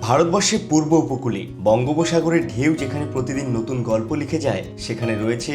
ভারতবর্ষের পূর্ব উপকূলে বঙ্গোপসাগরের ঢেউ যেখানে প্রতিদিন নতুন গল্প লিখে যায়, সেখানে রয়েছে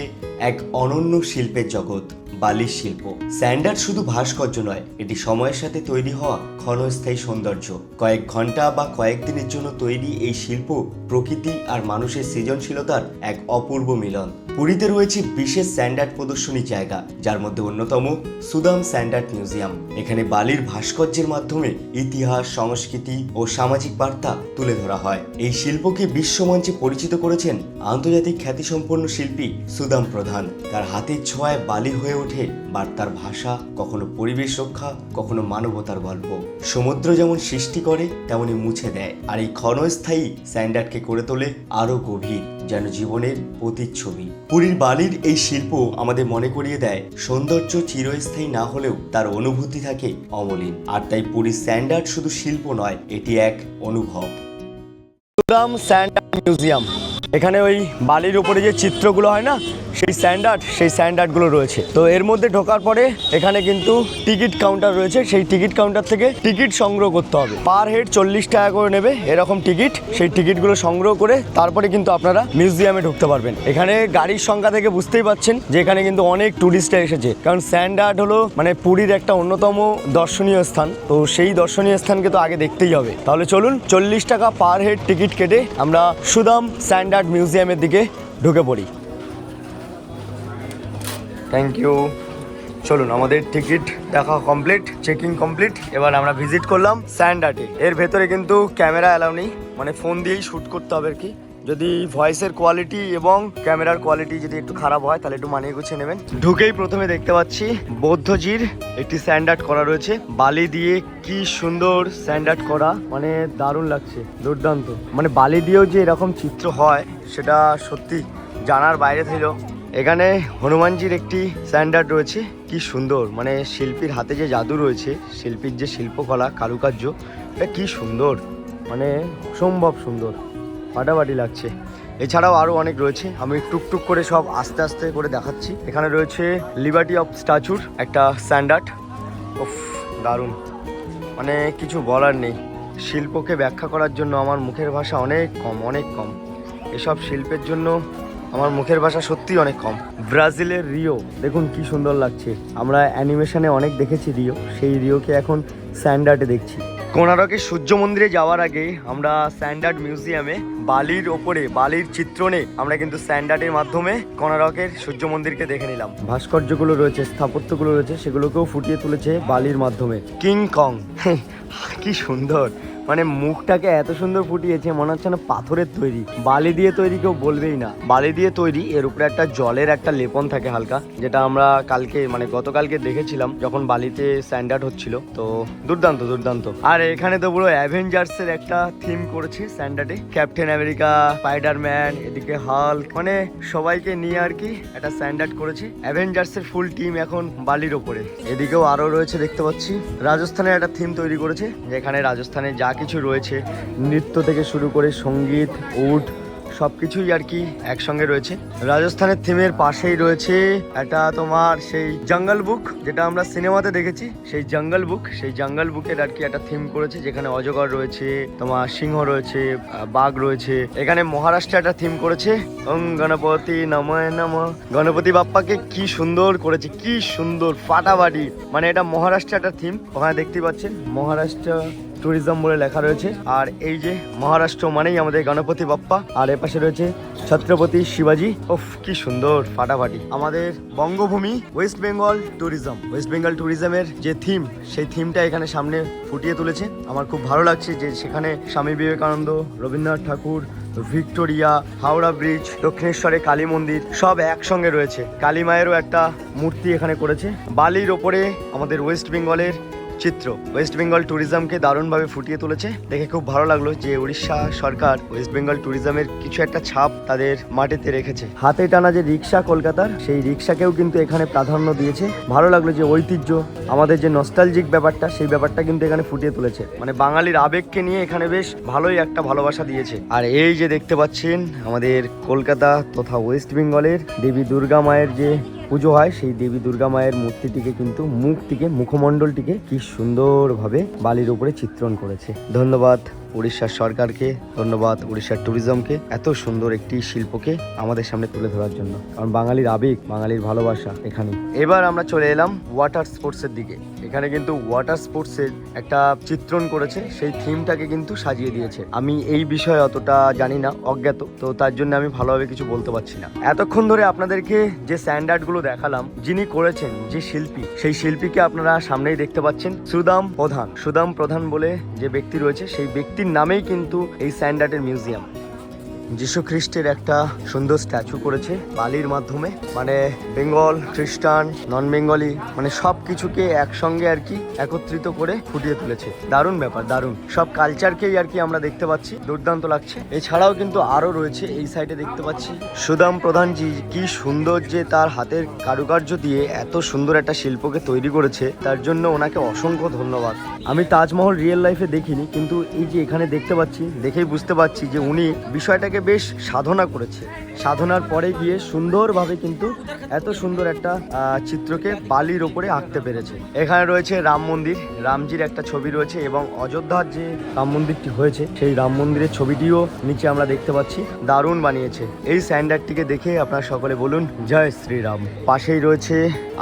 এক অনন্য শিল্পের জগৎ, বালির শিল্প। স্যান্ডার্ড শুধু ভাস্কর্য নয়, এটি সময়ের সাথে তৈরি হওয়া ক্ষণস্থায়ী সৌন্দর্য। কয়েক ঘন্টা বা কয়েকদিনের জন্য তৈরি এই শিল্প প্রকৃতি আর মানুষের সৃজনশীলতার এক অপূর্ব মিলন। পুরীতে রয়েছে বিশেষ স্যান্ডার্ড প্রদর্শনী জায়গা, যার মধ্যে অন্যতম সুদাম স্যান্ডার্ড মিউজিয়াম। এখানে বালির ভাস্কর্যের মাধ্যমে ইতিহাস, সংস্কৃতি ও সামাজিক বার্তা তুলে ধরা হয়। এই শিল্পকে বিশ্বমঞ্চে পরিচিত করেছেন আন্তর্জাতিক খ্যাতিসম্পন্ন শিল্পী সুদাম প্রধান। তার হাতের ছোঁয়ায় বালি হয়ে ওঠে বার্তার ভাষা, কখনো পরিবেশ রক্ষা, কখনো মানবতার গল্প। সমুদ্র যেমন সৃষ্টি করে তেমনি মুছে দেয়, আর এই ক্ষণস্থায়ী স্যান্ডার্ডকে করে তোলে আরো গভীর, যেন জীবনের প্রতিচ্ছবি। পুরীর বালির এই শিল্প আমাদের মনে করিয়ে দেয় সৌন্দর্য চিরস্থায়ী না হলেও তার অনুভূতি থাকে অমলিন। আর তাই পুরীর স্যান্ডার্ড শুধু শিল্প নয়, এটি এক অনুভব। সুদাম স্যান্ডার্ড মিউজিয়াম, এখানে ওই বালির উপরে যে চিত্রগুলো হয় না, সেই স্যান্ডার্ডগুলো রয়েছে। তো এর মধ্যে ঢোকার পরে এখানে কিন্তু টিকিট কাউন্টার রয়েছে। সেই টিকিট কাউন্টার থেকে টিকিট সংগ্রহ করতে হবে। পার হেড 40 টাকা করে নেবে এরকম টিকিট। সেই টিকিটগুলো সংগ্রহ করে তারপরে কিন্তু আপনারা মিউজিয়ামে ঢুকতে পারবেন। এখানে গাড়ির সংখ্যা থেকে বুঝতেই পাচ্ছেন যে এখানে কিন্তু অনেক টুরিস্টরা এসেছে, কারণ স্যান্ডার্ড হলো মানে পুরীর একটা অন্যতম দর্শনীয় স্থান। তো সেই দর্শনীয় স্থানকে তো আগে দেখতেই হবে। তাহলে চলুন, 40 টাকা পার হেড টিকিট কেটে আমরা সুদাম স্যান্ডার্ড মিউজিয়ামের দিকে ঢুকে পড়ি। Thank you. চলুন, আমাদের টিকিট দেখা কমপ্লিট, চেকিং কমপ্লিট। এবার আমরা ভিজিট করলাম স্যান্ডার্ডে। এর ভেতরে কিন্তু ক্যামেরা অ্যালাউ নেই, মানে ফোন দিয়েই শ্যুট করতে হবে আর কি। যদি ভয়েসের কোয়ালিটি এবং ক্যামেরার কোয়ালিটি যদি একটু খারাপ হয় তাহলে একটু মানিয়ে গুছিয়ে নেবেন। ঢুকেই প্রথমে দেখতে পাচ্ছি বৌদ্ধজির একটি স্যান্ডার্ড করা রয়েছে, বালি দিয়ে। কি সুন্দর স্যান্ডার্ড করা, মানে দারুণ লাগছে, দুর্দান্ত। মানে বালি দিয়েও যে এরকম চিত্র হয় সেটা সত্যি জানার বাইরে ছিল। এখানে হনুমানজির একটি স্যান্ডার্ড রয়েছে, কি সুন্দর। মানে শিল্পীর হাতে যে জাদু রয়েছে, শিল্পীর যে শিল্পকলা, কারুকার্য, এটা কি সুন্দর, মানে অসম্ভব সুন্দর, ফাটাফাটি লাগছে। এছাড়াও আরও অনেক রয়েছে, আমি টুকটুক করে সব আস্তে আস্তে করে দেখাচ্ছি। এখানে রয়েছে লিবার্টি অফ স্ট্যাচুর একটা স্যান্ডার্ড। উফ, দারুণ, মানে কিছু বলার নেই। শিল্পকে ব্যাখ্যা করার জন্য আমার মুখের ভাষা অনেক কম। এসব শিল্পের জন্য আমার মুখের ভাষা সত্যি অনেক কম। ব্রাজিলের রিও দেখুন কি সুন্দর লাগছে। আমরা অ্যানিমেশনে অনেক দেখেছি রিও, সেই রিওকে এখন স্যান্ডার্ডে দেখছি। কোণারকের সূর্য মন্দিরে যাওয়ার আগে আমরা স্যান্ডার্ড মিউজিয়ামে বালির ওপরে বালির চিত্রণে আমরা কিন্তু স্যান্ডার্ডের মাধ্যমে কোণারকের সূর্য মন্দিরকে দেখে নিলাম। ভাস্কর্যগুলো রয়েছে, স্থাপত্যগুলো রয়েছে, সেগুলোকেও ফুটিয়ে তুলেছে বালির মাধ্যমে। কিং কং কি সুন্দর, মানে মুখটাকে এত সুন্দর ফুটিয়েছে, মনে হচ্ছে না পাথরের তৈরি। বালি দিয়ে তৈরি কেউ বলবেই না, বালি দিয়ে তৈরি। এর উপরে একটা জলের একটা লেপন থাকে হালকা, যেটা আমরা কালকে মানে গতকালকে দেখেছিলাম যখন বালিতে স্যান্ডার্ড হচ্ছিল। তো দুর্দান্ত। আর এখানে তো পুরো অ্যাভেঞ্জার্সের একটা থিম করেছে স্যান্ডার্ডে। ক্যাপ্টেন আমেরিকা, স্পাইডারম্যান, এদিকে হাল্ক, মানে সবাইকে নিয়ে আর কি একটা স্যান্ডার্ড করেছে। অ্যাভেঞ্জার্সের ফুল টিম এখন বালির ওপরে। এদিকেও আরো রয়েছে দেখতে পাচ্ছি। রাজস্থানের একটা থিম তৈরি করেছে, যেখানে রাজস্থানে যা কিছু রয়েছে, নৃত্য থেকে শুরু করে সঙ্গীত, উড, সব কিছুই আর কি একসঙ্গে রয়েছে। রাজস্থানের থিমের পাশেই রয়েছে একটা তোমার সেই জঙ্গল বুক, যেটা আমরা সিনেমাতে দেখেছি। সেই জঙ্গল বুকের আর কি একটা থিম করেছে, যেখানে অজগর রয়েছে, তোমার সিংহ রয়েছে, বাঘ রয়েছে। এখানে মহারাষ্ট্রে একটা থিম করেছে, ওং গণপতি নমঃ নমঃ। গণপতি বাপ্পাকে কি সুন্দর করেছে, কি সুন্দর, ফাটাফাটি। মানে এটা মহারাষ্ট্রে একটা থিম, ওখানে দেখতে পাচ্ছেন মহারাষ্ট্র ট্যুরিজম বলে লেখা রয়েছে। আর এই যে মহারাষ্ট্র মানেই আমাদের গণপতি বাপ্পা। আর এর পাশে রয়েছে ছত্রপতি শিবাজি। ওফ, কি সুন্দর, ফাটাফাটি। আমাদের বঙ্গভূমি ওয়েস্ট বেঙ্গল ট্যুরিজমের যে থিম, সেই থিমটা এখানে সামনে ফুটিয়ে তুলেছে। আমার খুব ভালো লাগছে যে সেখানে স্বামী বিবেকানন্দ, রবীন্দ্রনাথ ঠাকুর, ভিক্টোরিয়া, হাওড়া ব্রিজ, দক্ষিণেশ্বরে কালী মন্দির সব একসঙ্গে রয়েছে। কালী মায়েরও একটা মূর্তি এখানে করেছে। বালির ওপরে আমাদের ওয়েস্ট বেঙ্গলের চিত্র, ওয়েস্ট বেঙ্গল ট্যুরিজমকে দারুণভাবে ফুটিয়ে তুলেছে। দেখে খুব ভালো লাগলো যে উড়িষ্যা সরকার ওয়েস্ট বেঙ্গল ট্যুরিজমের কিছু একটা ছাপ তাদের মাটিতে রেখেছে। হাতে টানা যে রিক্সা কলকাতার, সেই রিক্সাকেও কিন্তু এখানে প্রাধান্য দিয়েছে। ভালো লাগলো যে ঐতিহ্য, আমাদের যে নস্টালজিক ব্যাপারটা, সেই ব্যাপারটা কিন্তু এখানে ফুটিয়ে তুলেছে। মানে বাঙালির আবেগকে নিয়ে এখানে বেশ ভালোই একটা ভালোবাসা দিয়েছে। আর এই যে দেখতে পাচ্ছেন আমাদের কলকাতা তথা ওয়েস্ট বেঙ্গলের দেবী দুর্গা মায়ের যে পুজো হয়, সেই দেবী দুর্গা মায়ের মূর্তিটিকে কিন্তু মুখমণ্ডলটিকে কি সুন্দরভাবে বালির উপরে চিত্রণ করেছে। ধন্যবাদ। উড়িষ্যার সরকারকে, ধন্যবাদ উড়িষ্যার ট্যুরিজমকে এত সুন্দর একটি শিল্পকে আমাদের সামনে তুলে ধরার জন্য। কারণ বাঙালির আবেগ, বাঙালির ভালোবাসা এখানে। এবার আমরা চলে এলাম ওয়াটার স্পোর্টসের দিকে। এখানে কিন্তু ওয়াটার স্পোর্টসের একটা চিত্রণ করেছে, সেই থিমটাকে কিন্তু সাজিয়ে দিয়েছে। আমি এই বিষয়ে অতটা জানি না, অজ্ঞাত, তো তার জন্য আমি ভালোভাবে কিছু বলতে পারছি না। এতক্ষণ ধরে আপনাদেরকে যে স্যান্ড আর্ট গুলো দেখালাম, যিনি করেছেন, যে শিল্পী, সেই শিল্পীকে আপনারা সামনেই দেখতে পাচ্ছেন, সুদাম প্রধান। সুদাম প্রধান বলে যে ব্যক্তি রয়েছে, সেই ব্যক্তির নামেই কিন্তু এই স্যান্ড আর্টের মিউজিয়াম। যীশু খ্রিস্টের একটা সুন্দর স্ট্যাচু করেছে বালির মাধ্যমে, মানে বেঙ্গল, খ্রিস্টান, নন বেঙ্গলি, মানে সব কিছুকে একসঙ্গে আর কি একত্রিত করে ফুটিয়ে তুলেছে। দারুণ ব্যাপার, দারুণ। সব কালচারকেই আর কি আমরা দেখতে পাচ্ছি, দুর্দান্ত লাগছে। এছাড়াও কিন্তু আরো রয়েছে, এই সাইডে দেখতে পাচ্ছি সুদাম প্রধানজি কি সুন্দর যে তার হাতের কারুকার্য দিয়ে এত সুন্দর একটা শিল্পকে তৈরি করেছে, তার জন্য ওনাকে অসংখ্য ধন্যবাদ। আমি তাজমহল রিয়েল লাইফে দেখিনি, কিন্তু এই যে এখানে দেখতে পাচ্ছি, দেখেই বুঝতে পারছি যে উনি বিষয়টাকে বেশ সাধনা করেছে। সাধনার পরে গিয়ে সুন্দরভাবে কিন্তু এত সুন্দর একটা চিত্রকে বালির ওপরে আঁকতে পেরেছে। এখানে রয়েছে রাম মন্দির, রামজির একটা ছবি রয়েছে, এবং অযোধ্যার যে রাম মন্দিরটি হয়েছে সেই রাম মন্দিরের ছবিটিও নিচে আমরা দেখতে পাচ্ছি। দারুণ বানিয়েছে। এই স্যান্ড আর্টটিকে দেখে আপনারা সকলে বলুন জয় শ্রীরাম। পাশেই রয়েছে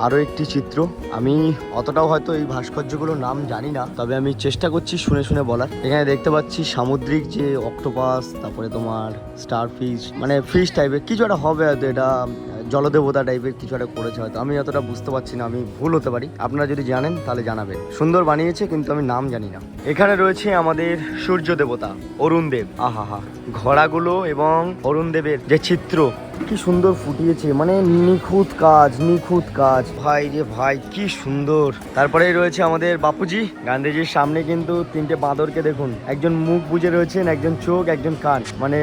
আরো একটি চিত্র। আমি অতটাও হয়তো এই ভাস্কর্যগুলোর নাম জানি না, তবে আমি চেষ্টা করছি শুনে শুনে বলার। এখানে দেখতে পাচ্ছি সামুদ্রিক যে অক্টোপাস, তারপরে তোমার স্টার ফিশ, মানে ফিশ টাইপের কিছু একটা হবে হয়তো, এটা জলদেবতা টাইপের কিছু একটা করেছে হয়তো, আমি অতটা বুঝতে পারছি না, আমি ভুল হতে পারি। আপনারা যদি জানেন তাহলে জানাবেন। সুন্দর বানিয়েছে, কিন্তু আমি নাম জানি না। এখানে রয়েছে আমাদের সূর্য দেবতা অরুণ দেব। আহা, ঘোড়াগুলো এবং অরুণ দেবের যে চিত্র কি সুন্দর ফুটিয়েছে, মানে নিখুঁত কাজ, নিখুঁত কাজ। ভাই রে ভাই, কি সুন্দর। তারপরে রয়েছে আমাদের বাপুজি গান্ধীজির সামনে কিন্তু তিনটে বাঁদরকে দেখুন, একজন মুখ বুজে রয়েছেন, একজন চোখ, একজন কান, মানে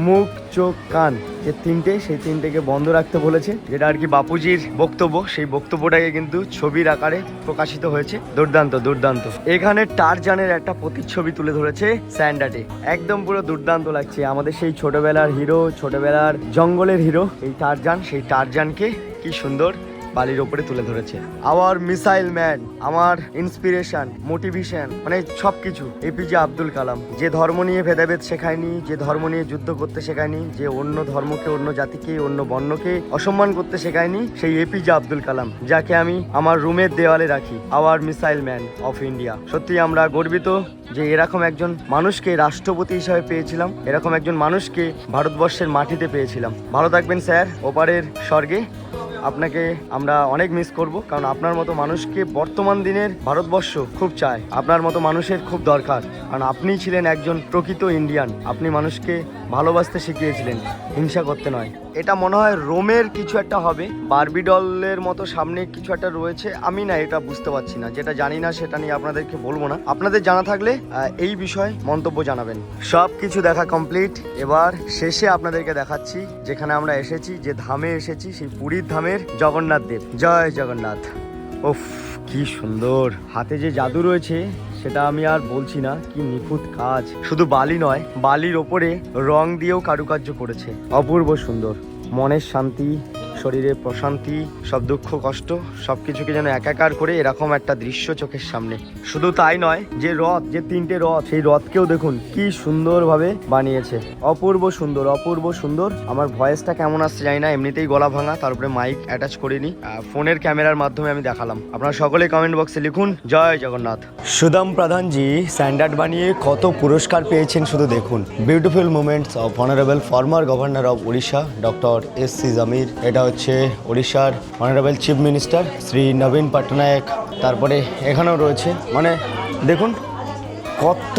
মুখ, চোখ, কান, যে তিনটে, সেই তিনটেকে বন্ধ রাখতে বলেছে, যেটা আর কি বাপুজির বক্তব্য। সেই বক্তব্যটাকে কিন্তু ছবির আকারে প্রকাশিত হয়েছে। দুর্দান্ত, দুর্দান্ত। এখানে টারজানের একটা প্রতিচ্ছবি তুলে ধরেছে স্যান্ড আর্টে, একদম পুরো দুর্দান্ত লাগছে। আমাদের সেই ছোটবেলার হিরো, ছোটবেলার জঙ্গলের হিরো, এই টারজান, সেই টারজানকে কি সুন্দর বালির ওপরে তুলে ধরেছে। আওয়ার মিসাইল ম্যান, আমার ইন্সপিরেশন, মোটিভেশন, মানে সবকিছু এপিজে আব্দুল কালাম। যে ধর্ম নিয়ে ভেদাভেদ শেখায়নি, যে ধর্ম নিয়ে যুদ্ধ করতে শেখায়নি, যে অন্য ধর্মকে, অন্য জাতিকে, অন্য বর্ণকে অসম্মান করতে শেখায়নি, সেই এপিজে আব্দুল কালাম, যাকে আমি আমার রুমের দেওয়ালে রাখি। Our missile man of India. সত্যি আমরা গর্বিত যে এরকম একজন মানুষকে রাষ্ট্রপতি হিসাবে পেয়েছিলাম, এরকম একজন মানুষকে ভারতবর্ষের মাটিতে পেয়েছিলাম। ভালো থাকবেন স্যার, ওপারের স্বর্গে। আপনাকে আমরা অনেক মিস করব, কারণ আপনার মতো মানুষকে বর্তমান দিনের ভারতবর্ষ খুব চায়। আপনার মতো মানুষের খুব দরকার, কারণ আপনিই ছিলেন একজন প্রকৃত ইন্ডিয়ান। আপনি মানুষকে ভালোবাসতে শিখিয়েছিলেন, হিংসা করতে নয়। এটা মনে হয় রোমের কিছু একটা হবে, বারবি ডলের মতো সামনে কিছু একটা রয়েছে। আমি না এটা বুঝতে পারছি না, যেটা জানি না সেটা নিয়ে আপনাদেরকে বলবো না। আপনাদের জানা থাকলে এই বিষয়ে মন্তব্য জানাবেন। সব কিছু দেখা কমপ্লিট। এবার শেষে আপনাদেরকে দেখাচ্ছি যেখানে আমরা এসেছি, যে ধামে এসেছি, সেই পুরীর ধামের জগন্নাথ দেব। জয় জগন্নাথ। উফ, কি সুন্দর। হাতে যে জাদু রয়েছে সেটা আমি আর বলছি না, কি নিখুঁত কাজ। শুধু বালি নয়, বালির ওপরে রং দিয়েও কারুকার্য করেছে। অপূর্ব সুন্দর। মনের শান্তি, শরীরের প্রশান্তি, সব দুঃখ কষ্ট সবকিছুকে যেন একাকার করে এরকম একটা দৃশ্য চোখের সামনে। শুধু তাই নয়, যে রথ, যে তিনটে রথ, সেই রথকেও দেখুন কি সুন্দরভাবে বানিয়েছে। অপূর্ব সুন্দর, অপূর্ব সুন্দর। আমার ভয়েসটা কেমন আসছে জানি না, এমনিতেই গলা ভাঙা, তারপরে মাইক অ্যাটাচ করিনি, ফোনের ক্যামেরার মাধ্যমে আমি দেখালাম। আপনারা সকলে কমেন্ট বক্সে লিখুন জয় জগন্নাথ। সুদাম প্রধানজি স্যান্ড আর্ট বানিয়ে কত পুরস্কার পেয়েছেন শুধু দেখুন। Beautiful moments of honourable former governor of Orissa doctor SC. Jamir. এটা হচ্ছে উড়িষ্যার অনারেবল চিফ মিনিস্টার শ্রী নবীন পটনায়ক। তারপরে এখানেও রয়েছে, মানে দেখুন কত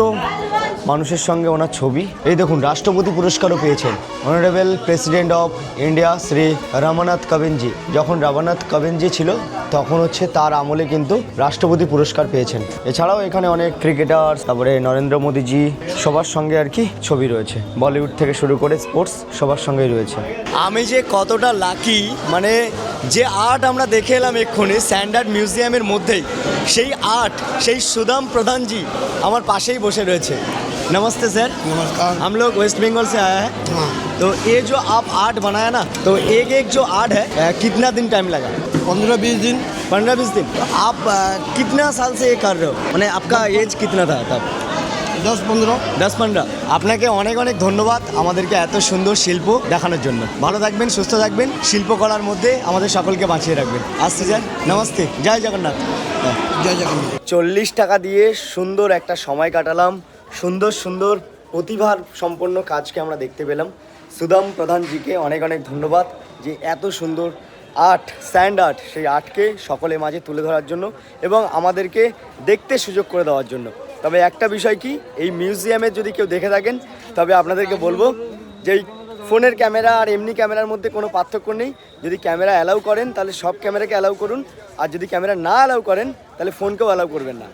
মানুষের সঙ্গে ওনার ছবি। এই দেখুন রাষ্ট্রপতি পুরস্কারও পেয়েছেন honourable president of India Shri Ramnath কোবিন্দজি। যখন রামনাথ কোবিন্দজি ছিল তখন হচ্ছে তার আমলে কিন্তু রাষ্ট্রপতি পুরস্কার পেয়েছেন। এছাড়াও এখানে অনেক ক্রিকেটার, তারপরে নরেন্দ্র মোদীজি, সবার সঙ্গে আর কি ছবি রয়েছে। বলিউড থেকে শুরু করে স্পোর্টস সবার সঙ্গেই রয়েছে। আমি যে কতটা লাকি, মানে যে আর্ট আমরা দেখে এলাম এক্ষুনি স্যান্ড আর্ট মিউজিয়ামের মধ্যেই, সেই आर्ट সেই सुदाम प्रधान जी हमारे पास ही बसे रहे थे। नमस्ते सर। नमस्कार। हम लोग वेस्ट बंगाल से आया है। हाँ। तो ये जो आप आर्ट बनाया ना, तो एक एक जो आर्ट है कितना दिन टाइम लगा? 15-20 दिन। 15-20 दिन। तो आप कितना साल से ये कर रहे हो, मैंने आपका एज कितना था तब? 10-15। 10-15। আপনাকে অনেক অনেক ধন্যবাদ আমাদেরকে এত সুন্দর শিল্প দেখানোর জন্য। ভালো থাকবেন, সুস্থ থাকবেন, শিল্প করার মধ্যে আমাদের সকলকে বাঁচিয়ে রাখবেন। আসছি স্যার, নমস্তে, জয় জগন্নাথ। জয় জগন্নাথ। 40 টাকা দিয়ে সুন্দর একটা সময় কাটালাম, সুন্দর সুন্দর প্রতিভার সম্পন্ন কাজকে আমরা দেখতে পেলাম। সুদাম প্রধানজিকে অনেক অনেক ধন্যবাদ যে এত সুন্দর আর্ট, স্যান্ড আর্ট, সেই আর্টকে সকলের মাঝে তুলে ধরার জন্য এবং আমাদেরকে দেখতে সুযোগ করে দেওয়ার জন্য। তবে একটা বিষয় কি, এই মিউজিয়ামে যদি কেউ দেখে থাকেন তবে আপনাদেরকে বলবো যে এই ফোনের ক্যামেরা আর এমনি ক্যামেরার মধ্যে কোনো পার্থক্য নেই। যদি ক্যামেরা অ্যালাউ করেন তাহলে সব ক্যামেরাকে অ্যালাউ করুন, আর যদি ক্যামেরা না অ্যালাউ করেন তাহলে ফোনকেও অ্যালাউ করবেন না।